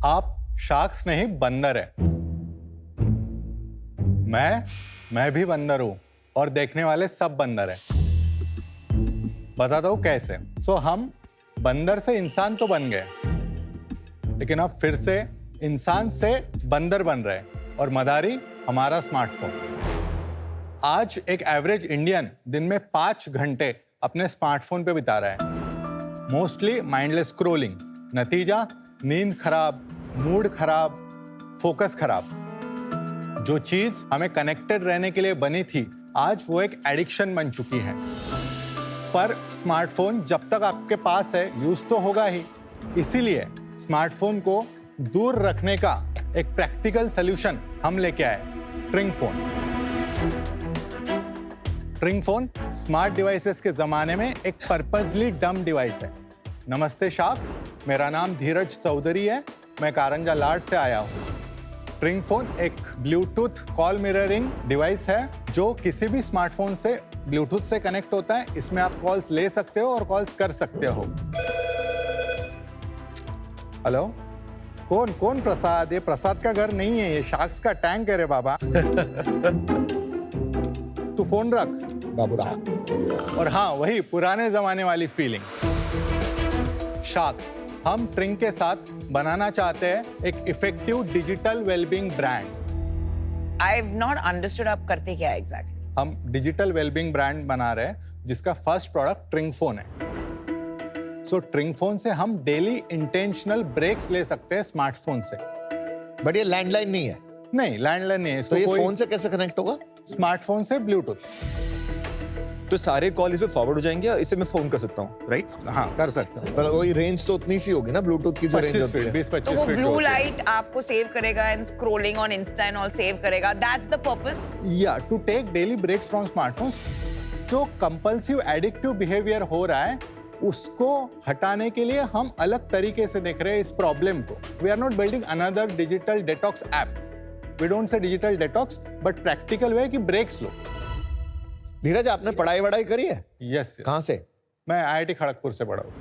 आप शार्क्स नहीं, बंदर है। मैं भी बंदर हूं और देखने वाले सब बंदर हैं। बताता हूं कैसे। हम बंदर से इंसान तो बन गए, लेकिन अब फिर से इंसान से बंदर बन रहे हैं, और मदारी हमारा स्मार्टफोन। आज एक एवरेज इंडियन दिन में 5 घंटे अपने स्मार्टफोन पे बिता रहा है, मोस्टली माइंडलेस स्क्रॉलिंग। नतीजा, नींद खराब, मूड खराब, फोकस खराब। जो चीज हमें कनेक्टेड रहने के लिए बनी थी, आज वो एक एडिक्शन बन चुकी है। पर स्मार्टफोन जब तक आपके पास है, यूज तो होगा ही। इसीलिए स्मार्टफोन को दूर रखने का एक प्रैक्टिकल सॉल्यूशन हम लेके आए, ट्रिंग फोन। ट्रिंग फोन स्मार्ट डिवाइसेस के जमाने में एक पर्पसली डम डिवाइस है। नमस्ते शार्क्स, मेरा नाम धीरज चौधरी है, मैं कारंजा लाड से आया हूँ। ट्रिंग फोन एक ब्लूटूथ कॉल मिररिंग डिवाइस है, जो किसी भी स्मार्टफोन से ब्लूटूथ से कनेक्ट होता है। इसमें आप कॉल्स ले सकते हो और कॉल्स कर सकते हो। हेलो, कौन प्रसाद? ये प्रसाद का घर नहीं है, ये शार्क्स का टैंक है रे बाबा। तू फोन रख बाबूराव। और हाँ, वही पुराने जमाने वाली फीलिंग। शार्क्स, हम ट्रिंग के साथ बनाना चाहते हैं एक effective digital wellbeing brand. I have not understood आप करते क्या एग्जैक्टली? हम डिजिटल वेलबींग ब्रांड बना रहे हैं, जिसका फर्स्ट प्रोडक्ट ट्रिंग फोन है। ट्रिंग फोन से हम डेली इंटेंशनल ब्रेक्स ले सकते हैं स्मार्टफोन से। बट ये लैंडलाइन नहीं है। नहीं, लैंडलाइन नहीं है। तो ये फोन से कैसे कनेक्ट होगा? स्मार्टफोन से ब्लूटूथ। तो सारे कॉल इसमें फॉरवर्ड हो जाएंगे, इससे मैं फोन कर सकता हूँ, राइट? हाँ, कर सकते हैं। पर वही रेंज तो उतनी सी होगी ना, ब्लूटूथ की जो रेंज होती है। 20-25 तो वो फीट ब्लू लाइट आपको सेव करेगा and scrolling on insta and all save करेगा। That's the purpose. या to take daily breaks from smartphones. जो कंपल्सिव एडिक्टिव बिहेवियर हो रहा है, उसको हटाने के लिए हम अलग तरीके से देख रहे हैं इस प्रॉब्लम को। We are not building another digital detox app. We don't say digital detox, but practical way कि ब्रेक्स लो। धीरज, आपने पढ़ाई वढ़ाई करी है? यस। कहाँ से? मैं IIT खड़गपुर से पढ़ा हूँ।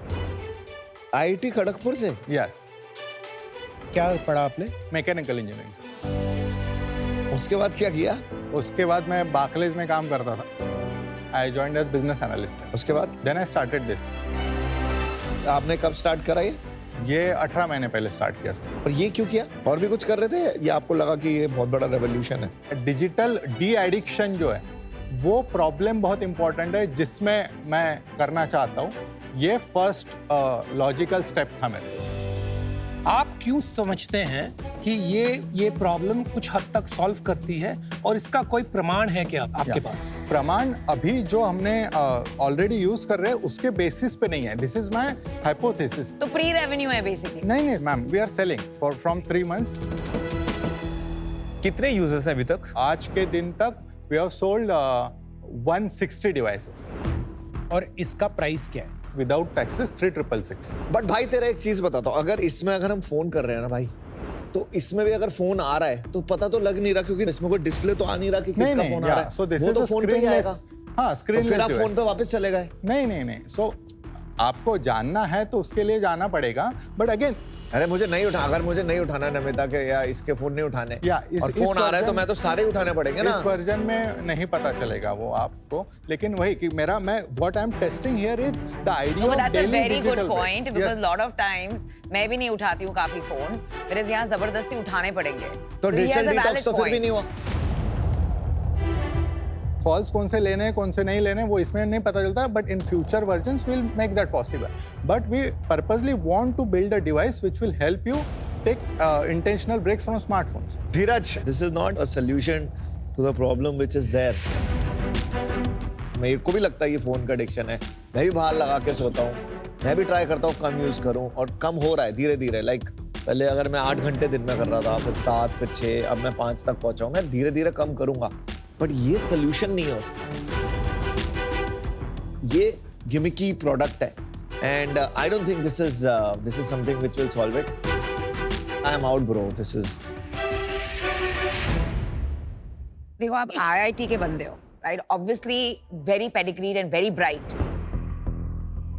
IIT खड़गपुर से? यस। क्या पढ़ा आपने? मैकेनिकल इंजीनियरिंग से। उसके बाद क्या किया? उसके बाद मैं बार्कलेज में काम करता था। I joined as business analyst. उसके बाद? Then I started this. आपने कब स्टार्ट करा ये 18 महीने पहले स्टार्ट किया सर। और ये क्यों किया? और भी कुछ कर रहे थे या आपको लगा कि ये बहुत बड़ा रेवोल्यूशन है? डिजिटल डी एडिक्शन जो है, वो प्रॉब्लम बहुत इंपॉर्टेंट है, जिसमें मैं करना चाहता हूँ। ये फर्स्ट लॉजिकल स्टेप था मेरे। आप क्यों समझते हैं कि ये प्रॉब्लम कुछ हद तक सॉल्व करती है, और इसका कोई प्रमाण है क्या आपके पास? प्रमाण अभी जो हमने ऑलरेडी यूज कर रहे हैं, उसके बेसिस पे नहीं है। This is my hypothesis. तो प्री रेवेन्यू है बेसिकली? नहीं ma'am, we are selling for from 3 months. कितने यूजर्स हैं अभी तक? आज के दिन तक वी हैव सोल्ड 160 डिवाइसेस। और इसका प्राइस क्या है? Without taxes 3666। बट भाई, तेरा एक चीज बताता हूँ, अगर इसमें अगर हम फोन कर रहे हैं ना भाई, तो इसमें भी अगर फोन आ रहा है तो पता तो लग नहीं रहा, क्योंकि इसमें कोई डिस्प्ले तो आ नहीं रहा कि किसका फोन आ रहा है। वो तो फोन पे ही आएगा। हाँ, स्क्रीनलेस। फिर आप फोन पे वापस चले गए? नहीं। आपको जानना है तो उसके लिए जाना पड़ेगा, बट अगेन, अरे मुझे नहीं उठा, अगर मुझे नहीं उठाना नमिता के या इसके फोन नहीं उठाने, और फोन आ रहा है तो मैं तो सारे उठाने पड़ेंगे ना। इस वर्जन में नहीं पता चलेगा वो आपको, लेकिन वही कि मेरा what I am testing here is the idea of daily very good point, because lot of times मैं भी नहीं उठाती हूँ काफी फोन, मेरे यहाँ जबरदस्ती उठाने पड़ेंगे। तो डिजिटल डिटॉक्स तो फिर भी नहीं हुआ। कॉल्स कौन से लेने हैं, कौन से नहीं लेने, वो इसमें नहीं पता चलता, but in future versions will make that possible. But we purposely want to build a device which will help you take intentional breaks from smartphones. Dheeraj, this is not a solution to the problem which is there. मेरे को भी लगता है ये phone का addiction है। मैं भी बाहर लगा के सोता हूँ, मैं भी ट्राई करता हूँ कम यूज करूँ, और कम हो रहा है धीरे धीरे। लाइक पहले अगर मैं 8 घंटे दिन में कर रहा था, फिर 7, फिर 6, अब मैं 5 तक पहुंचा हूँ। मैं धीरे धीरे कम करूंगा, बट ये सोल्यूशन नहीं है उसका। ये गिमिकी प्रोडक्ट है, and I don't think this is something which will solve it. I am out bro, this is. देखो, आप IIT के बंदे हो, right? Obviously very pedigreed and very bright.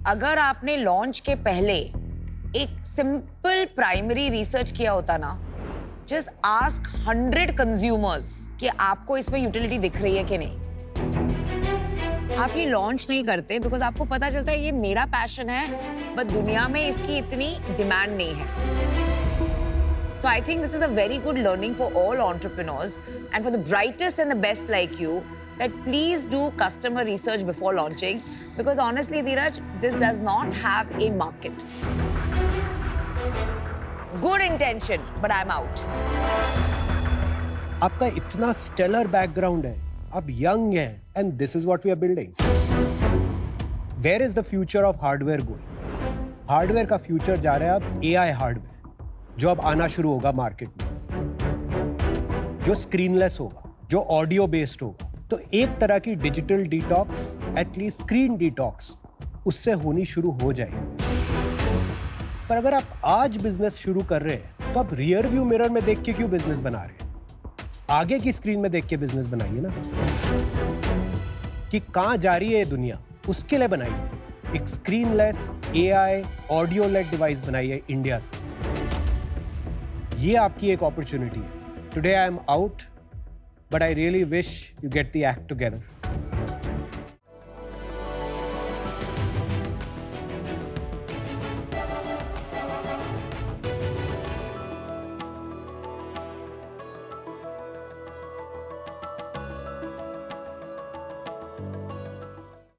अगर आपने लॉन्च के पहले एक सिंपल प्राइमरी रिसर्च किया होता ना, जस्ट आस्क 100 कंज्यूमर्स कि आपको इसमें यूटिलिटी दिख रही है कि नहीं। आप ये लॉन्च नहीं करते बिकॉज आपको पता चलता है ये मेरा पैशन है, बट दुनिया में इसकी इतनी डिमांड नहीं है। So I think this is a very good learning for all entrepreneurs and for the brightest and the best like you, that please do customer research before launching, because honestly, Dheeraj, this does not have a market. Good intention, but I'm out. आपका इतना stellar background है, आप young हैं, and this is what we are building. Where is the future of hardware going? Hardware का future जा रहा है अब एआई हार्डवेयर, जो अब आना शुरू होगा मार्केट में, जो स्क्रीनलेस होगा, जो ऑडियो बेस्ड होगा। तो एक तरह की digital detox, at least screen detox, उससे होनी शुरू हो जाएगी। पर अगर आप आज बिजनेस शुरू कर रहे हैं तो आप रियर व्यू मिरर में देख के क्यों बिजनेस बना रहे हैं? आगे की स्क्रीन में देख के बिजनेस बनाइए ना, कि कहां जा रही है ये दुनिया, उसके लिए बनाइए। एक स्क्रीनलेस एआई ऑडियो लेड डिवाइस बनाइए इंडिया से। ये आपकी एक अपॉर्चुनिटी है। Today I am out, but I really wish you get the act together.